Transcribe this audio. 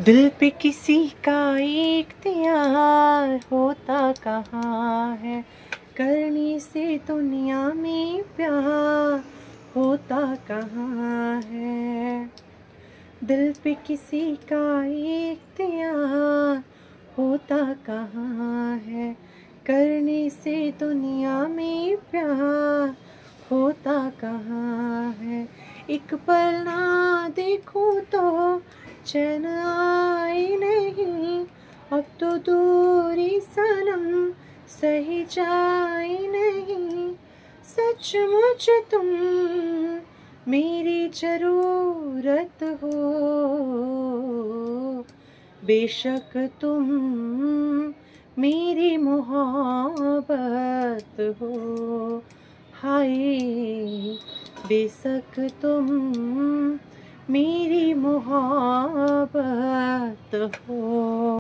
दिल पे किसी का इख्तियार होता कहाँ है, करने से दुनिया में प्यार होता कहाँ है। दिल पे किसी का इख्तियार होता कहाँ है, करने से दुनिया में प्यार होता कहाँ है। एक पल ना देखूं तो चैन आए नहीं, अब तो दूरी सनम सही जाए नहीं। सचमुच तुम मेरी जरूरत हो, बेशक तुम मेरी मोहब्बत हो। हाय बेशक तुम मेरी मोहब्बत हो।